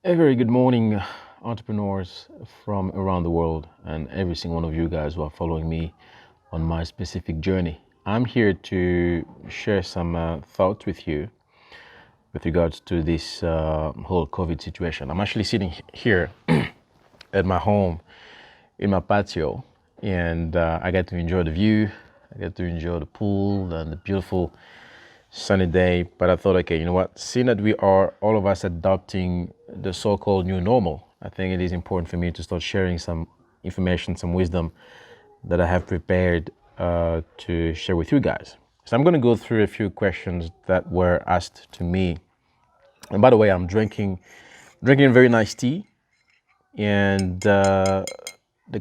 A very good morning, entrepreneurs from around the world, and every single one of you guys who are following me on my specific journey. I'm here to share some thoughts with you with regards to this whole COVID situation. I'm actually sitting here at my home in my patio, and I get to enjoy the view. I get to enjoy the pool and the beautiful sunny day. But I thought, okay, you know what? Seeing that we are all of us adopting the so-called new normal, I think it is important for me to start sharing some information, some wisdom that I have prepared to share with you guys. So I'm going to go through a few questions that were asked to me. And by the way, I'm drinking a very nice tea, and the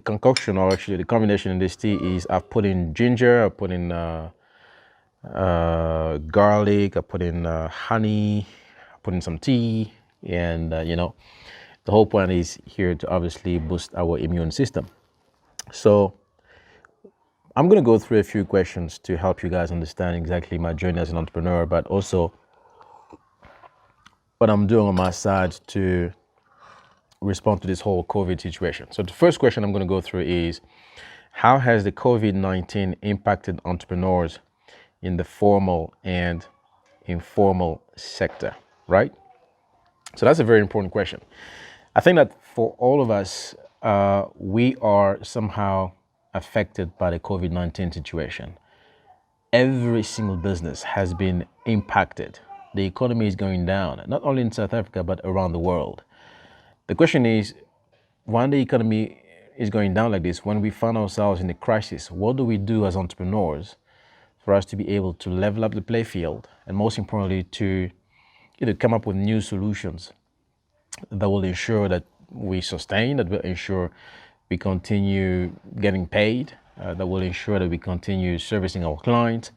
concoction, or actually the combination in this tea, is I've put in ginger, I've put in garlic, I put in honey, I put in some tea, and the whole point is here to obviously boost our immune system. So I'm going to go through a few questions to help you guys understand exactly my journey as an entrepreneur, but also what I'm doing on my side to respond to this whole COVID situation. So the first question I'm going to go through is, how has the COVID-19 impacted entrepreneurs in the formal and informal sector, right? So that's a very important question. I think that for all of us, we are somehow affected by the COVID-19 situation. Every single business has been impacted. The economy is going down, not only in South Africa, but around the world. The question is, when the economy is going down like this, when we find ourselves in a crisis, what do we do as entrepreneurs for us to be able to level up the play field, and most importantly, to come up with new solutions that will ensure that we sustain, that will ensure we continue getting paid, that will ensure that we continue servicing our clients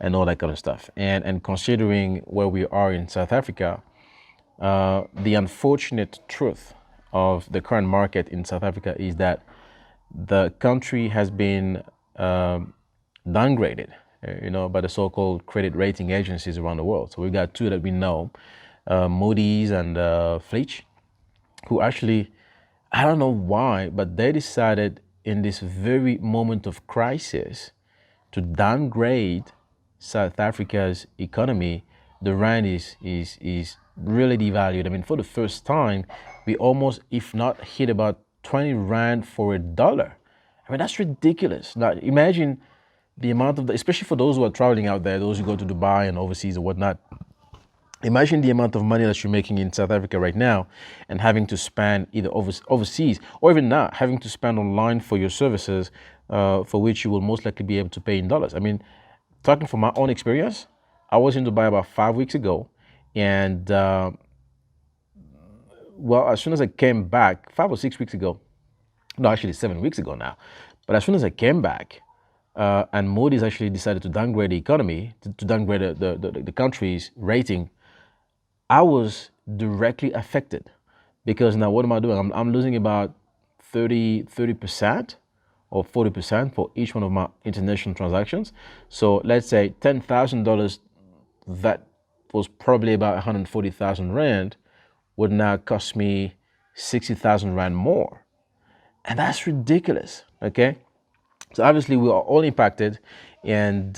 and all that kind of stuff. And considering where we are in South Africa, the unfortunate truth of the current market in South Africa is that the country has been downgraded, by the so-called credit rating agencies around the world. So we've got two that we know, Moody's and Fitch, who actually, I don't know why, but they decided in this very moment of crisis to downgrade South Africa's economy. The rand is really devalued. I mean, for the first time, we almost, if not hit about 20 rand for a dollar. I mean, that's ridiculous. Now, imagine the amount of, especially for those who are traveling out there, those who go to Dubai and overseas or whatnot. Imagine the amount of money that you're making in South Africa right now and having to spend either overseas or even now having to spend online for your services, for which you will most likely be able to pay in dollars. I mean, talking from my own experience, I was in Dubai about 5 weeks ago, and as soon as I came back, 5 or 6 weeks ago, no, actually 7 weeks ago now, but as soon as I came back, and Moody's actually decided to downgrade the economy, to downgrade the country's rating, I was directly affected, because now what am I doing? I'm losing about 30% or 40% for each one of my international transactions. So let's say $10,000 that was probably about 140,000 rand would now cost me 60,000 rand more. And that's ridiculous, okay? So obviously we are all impacted, and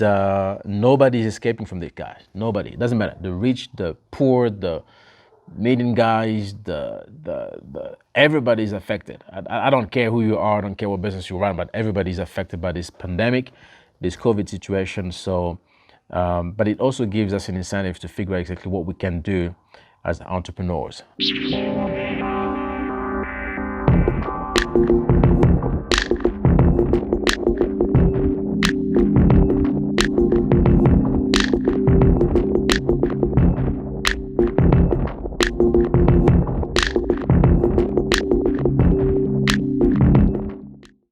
nobody is escaping from this, guys. Nobody. It doesn't matter. The rich, the poor, the median guys, the everybody's affected. I don't care who you are. I don't care what business you run, but everybody's affected by this pandemic, this COVID situation. So, but it also gives us an incentive to figure out exactly what we can do as entrepreneurs.